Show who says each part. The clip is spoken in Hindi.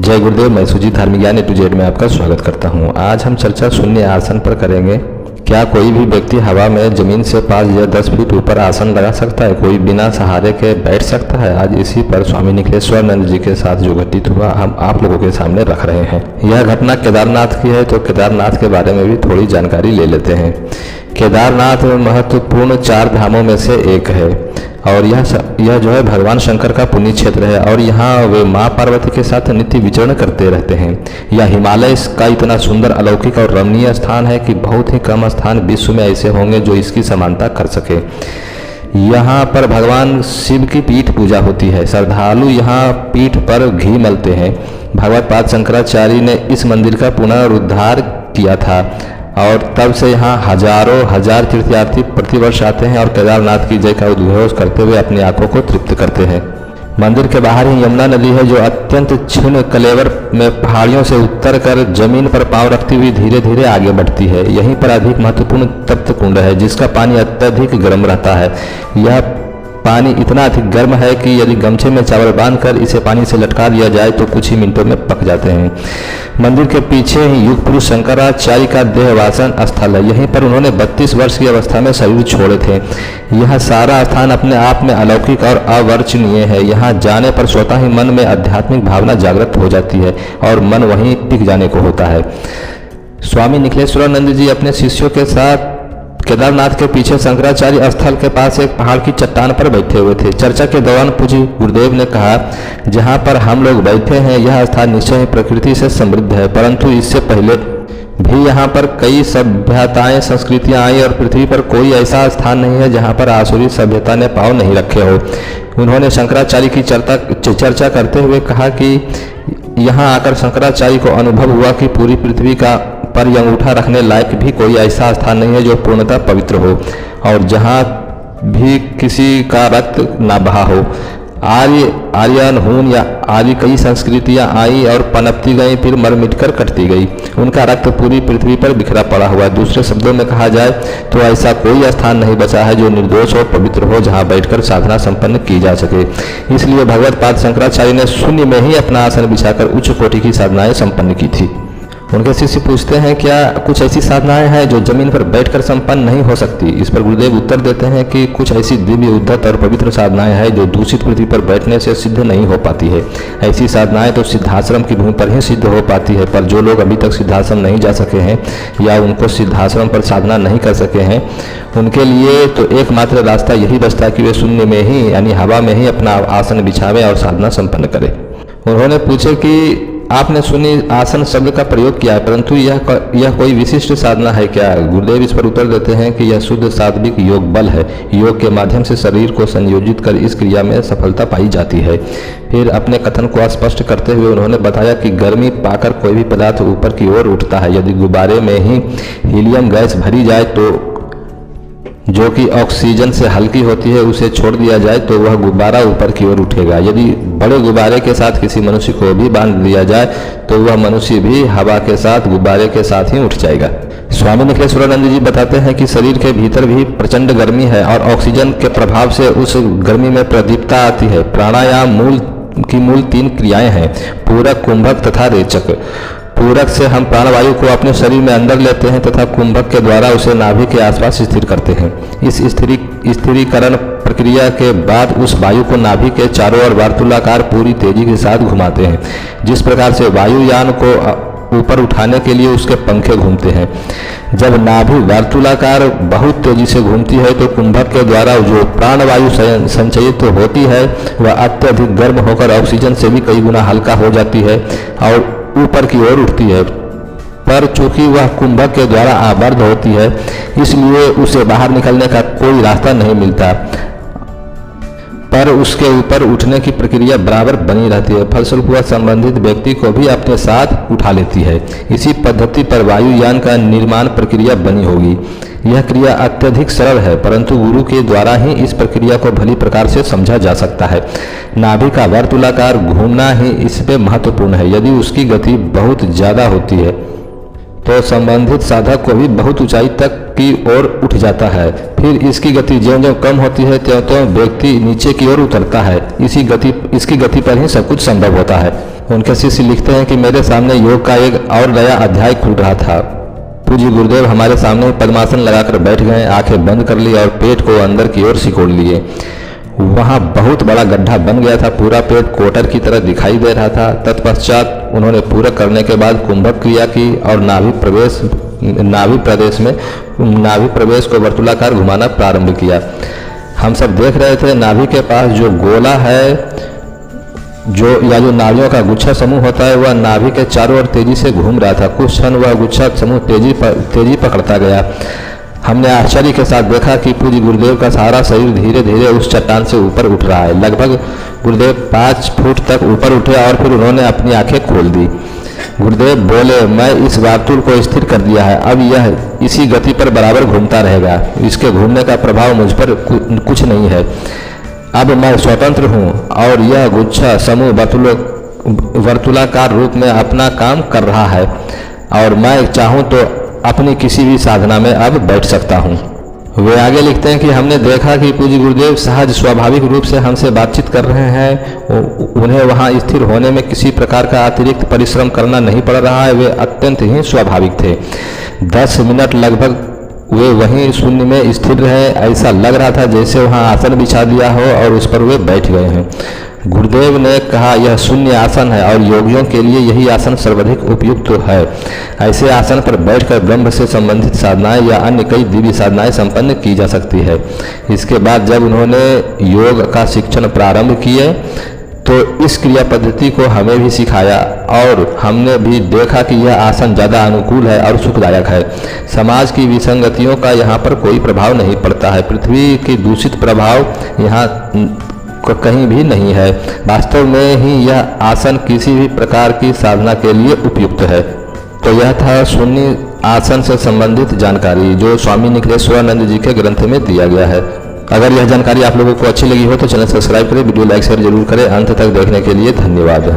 Speaker 1: जय गुरुदेव। मैं सुजीत धार्मिक ज्ञान A to Z में आपका स्वागत करता हूं। आज हम चर्चा शून्य आसन पर करेंगे। क्या कोई भी व्यक्ति हवा में जमीन से 5 या 10 फीट ऊपर आसन लगा सकता है? कोई बिना सहारे के बैठ सकता है? आज इसी पर स्वामी निखिलेश्वरानंद जी के साथ जो घटित हुआ हम आप लोगों के सामने रख रहे हैं। यह घटना केदारनाथ की है, तो केदारनाथ के बारे में भी थोड़ी जानकारी ले लेते हैं। केदारनाथ महत्वपूर्ण 4 धामों में से एक है और यह जो है भगवान शंकर का पुण्य क्षेत्र है और यहाँ वे माँ पार्वती के साथ नित्य विचरण करते रहते हैं। यह हिमालय का इतना सुंदर, अलौकिक और रमणीय स्थान है कि बहुत ही कम स्थान विश्व में ऐसे होंगे जो इसकी समानता कर सके। यहाँ पर भगवान शिव की पीठ पूजा होती है। श्रद्धालु यहाँ पीठ पर घी मलते हैं। भगवत पाद शंकराचार्य ने इस मंदिर का पुनरुद्धार किया था और तब से यहाँ हजारों हजार तीर्थयात्री प्रतिवर्ष आते हैं और केदारनाथ की जय का उद्घोष करते हुए अपनी आंखों को तृप्त करते हैं। मंदिर के बाहर ही यमुना नदी है जो अत्यंत क्षीण कलेवर में पहाड़ियों से उतर कर जमीन पर पांव रखती हुई धीरे धीरे आगे बढ़ती है। यहीं पर अधिक महत्वपूर्ण तप्त कुंड है जिसका पानी अत्यधिक गर्म रहता है। यह पानी इतना अधिक गर्म है कि यदि गमछे में चावल बांधकर इसे पानी से लटका दिया जाए तो कुछ ही मिनटों में पक जाते हैं। मंदिर के पीछे ही युग पुरुष शंकराचार्य का देहवासन स्थल है। यहीं पर उन्होंने 32 वर्ष की अवस्था में शरीर छोड़े थे। यह सारा स्थान अपने आप में अलौकिक और अवर्चनीय है। यहाँ जाने पर स्वतः ही मन में आध्यात्मिक भावना जागृत हो जाती है और मन वहीं टिक जाने को होता है। स्वामी निखिलेश्वरानंद जी अपने शिष्यों के साथ केदारनाथ के पीछे शंकराचार्य स्थल के पास एक पहाड़ की चट्टान पर बैठे हुए थे। चर्चा के दौरान पूज्य गुरुदेव ने कहा, जहाँ पर हम लोग बैठे हैं यह स्थान निश्चय ही प्रकृति से समृद्ध है, परंतु इससे पहले भी यहाँ पर कई सभ्यताएं संस्कृतियां आई और पृथ्वी पर कोई ऐसा स्थान नहीं है जहाँ पर आसुरी सभ्यता ने पाँव नहीं रखे हो। उन्होंने शंकराचार्य की चर्चा करते हुए कहा कि यहाँ आकर शंकराचार्य को अनुभव हुआ कि पूरी पृथ्वी का पर अंगूठा रखने लायक भी कोई ऐसा स्थान नहीं है जो पूर्णतः पवित्र हो और जहाँ भी किसी का रक्त ना बहा हो। आर्यन हून या आदि कई संस्कृतियां आई और पनपती गई, फिर मर मिटकर कटती गई। उनका रक्त पूरी पृथ्वी पर बिखरा पड़ा हुआ है। दूसरे शब्दों में कहा जाए तो ऐसा कोई स्थान नहीं बचा है जो निर्दोष और पवित्र हो जहां बैठकर साधना संपन्न की जा सके। इसलिए भगवत पाद शंकराचार्य ने शून्य में ही अपना आसन बिछाकर उच्च कोटि की साधनाएं संपन्न की थी। उनके शिष्य पूछते हैं, क्या कुछ ऐसी साधनाएं हैं जो जमीन पर बैठकर संपन्न नहीं हो सकती? इस पर गुरुदेव उत्तर देते हैं कि कुछ ऐसी दिव्य, उद्धत और पवित्र साधनाएं हैं जो दूषित पृथ्वी पर बैठने से सिद्ध नहीं हो पाती है। ऐसी साधनाएं तो सिद्धाश्रम की भूमि पर ही सिद्ध हो पाती है, पर जो लोग अभी तक सिद्धाश्रम नहीं जा सके हैं या उनको सिद्धाश्रम पर साधना नहीं कर सके हैं, उनके लिए तो एकमात्र रास्ता यही बचता है कि वे शून्य में ही यानी हवा में ही अपना आसन बिछावें और साधना संपन्न करें। उन्होंने पूछे कि आपने शून्य आसन शब्द का प्रयोग किया है, परंतु यह कोई विशिष्ट साधना है क्या? गुरुदेव इस पर उत्तर देते हैं कि यह शुद्ध सात्विक योग बल है। योग के माध्यम से शरीर को संयोजित कर इस क्रिया में सफलता पाई जाती है। फिर अपने कथन को स्पष्ट करते हुए उन्होंने बताया कि गर्मी पाकर कोई भी पदार्थ ऊपर की ओर उठता है। यदि गुब्बारे में ही हीलियम गैस भरी जाए तो जो कि ऑक्सीजन से हल्की होती है, उसे छोड़ दिया जाए तो वह गुब्बारा ऊपर की ओर उठेगा। यदि बड़े गुब्बारे के साथ किसी मनुष्य को भी बांध दिया जाए तो वह मनुष्य भी हवा के साथ गुब्बारे के साथ ही उठ जाएगा। स्वामी निखिलेश्वरानंद जी बताते हैं कि शरीर के भीतर भी प्रचंड गर्मी है और ऑक्सीजन के प्रभाव से उस गर्मी में प्रदीप्तता आती है। प्राणायाम मूल 3 क्रियाएं हैं, पूरक, कुंभक तथा रेचक। पूरक से हम प्राणवायु को अपने शरीर में अंदर लेते हैं तथा कुंभक के द्वारा उसे नाभि के आसपास स्थिर करते हैं। इस स्थिरीकरण प्रक्रिया के बाद उस वायु को नाभि के चारों ओर वार्तुलाकार पूरी तेजी के साथ घुमाते हैं। जिस प्रकार से वायुयान को ऊपर उठाने के लिए उसके पंखे घूमते हैं। जब नाभि वार्तुलाकार बहुत तेजी से घूमती है तो कुंभक के द्वारा जो प्राणवायु संचयित होती है वह अत्यधिक गर्म होकर ऑक्सीजन से भी कई गुना हल्का हो जाती है और ऊपर की ओर उठती है। पर चूंकि वह कुंभक के द्वारा आबद्ध होती है इसलिए उसे बाहर निकलने का कोई रास्ता नहीं मिलता, पर उसके ऊपर उठने की प्रक्रिया बराबर बनी रहती है। फलस्वरूप वह संबंधित व्यक्ति को भी अपने साथ उठा लेती है। इसी पद्धति पर वायुयान का निर्माण प्रक्रिया बनी होगी। यह क्रिया अत्यधिक सरल है, परंतु गुरु के द्वारा ही इस प्रक्रिया को भली प्रकार से समझा जा सकता है। नाभि का वर्तुलाकार घूमना ही इसमें महत्वपूर्ण है। यदि उसकी गति बहुत ज़्यादा होती है तो संबंधित साधक को भी बहुत ऊंचाई तक की ओर उठ जाता है। फिर इसकी गति ज्यों-ज्यों कम होती है त्यों-त्यों व्यक्ति नीचे की ओर उतरता है। इसकी गति पर ही सब कुछ संभव होता है। उनके शिष्य लिखते हैं कि मेरे सामने योग का एक और नया अध्याय खुल रहा था। पूज्य गुरुदेव हमारे सामने पद्मासन लगाकर बैठ गए, आंखें बंद कर ली और पेट को अंदर की ओर सिकोड़ लिए। वहाँ बहुत बड़ा गड्ढा बन गया था, पूरा पेट कोटर की तरह दिखाई दे रहा था। तत्पश्चात उन्होंने पूरक करने के बाद कुंभक क्रिया की और नाभि प्रवेश को वर्तुलाकार घुमाना प्रारंभ किया। हम सब देख रहे थे नाभि के पास जो गोला है जो नाड़ियों का गुच्छा समूह होता है, वह नाभि के चारों ओर तेजी से घूम रहा था। कुछ क्षण वह गुच्छा समूह तेजी पकड़ता गया। हमने आश्चर्य के साथ देखा कि पूज्य गुरुदेव का सारा शरीर धीरे धीरे उस चट्टान से ऊपर उठ रहा है। लगभग गुरुदेव 5 फुट तक ऊपर उठे और फिर उन्होंने अपनी आंखें खोल दी। गुरुदेव बोले, मैं इस वार्तुल को स्थिर कर दिया है, अब यह इसी गति पर बराबर घूमता रहेगा। इसके घूमने का प्रभाव मुझ पर कुछ नहीं है। अब मैं स्वतंत्र हूँ और यह गुच्छा समूह वर्तुलाकार रूप में अपना काम कर रहा है और मैं चाहूँ तो अपनी किसी भी साधना में अब बैठ सकता हूँ। वे आगे लिखते हैं कि हमने देखा कि पूज्य गुरुदेव सहज स्वाभाविक रूप से हमसे बातचीत कर रहे हैं। उन्हें वहाँ स्थिर होने में किसी प्रकार का अतिरिक्त परिश्रम करना नहीं पड़ रहा है। वे अत्यंत ही स्वाभाविक थे। 10 मिनट लगभग वे वहीं शून्य में स्थिर रहे। ऐसा लग रहा था जैसे वहाँ आसन बिछा दिया हो और उस पर वे बैठ गए हैं। गुरुदेव ने कहा, यह शून्य आसन है और योगियों के लिए यही आसन सर्वाधिक उपयुक्त है। ऐसे आसन पर बैठकर ब्रह्म से संबंधित साधनाएं या अन्य कई दिव्य साधनाएं संपन्न की जा सकती है। इसके बाद जब उन्होंने योग का शिक्षण प्रारंभ किए तो इस क्रिया पद्धति को हमें भी सिखाया और हमने भी देखा कि यह आसन ज़्यादा अनुकूल है और सुखदायक है। समाज की विसंगतियों का यहाँ पर कोई प्रभाव नहीं पड़ता है। पृथ्वी की दूषित प्रभाव यहाँ कहीं भी नहीं है। वास्तव में ही यह आसन किसी भी प्रकार की साधना के लिए उपयुक्त है। तो यह था शून्य आसन से संबंधित जानकारी जो स्वामी निखिलेश्वरानंद जी के ग्रंथ में दिया गया है। अगर यह जानकारी आप लोगों को अच्छी लगी हो तो चैनल सब्सक्राइब करें, वीडियो लाइक शेयर जरूर करें। अंत तक देखने के लिए धन्यवाद।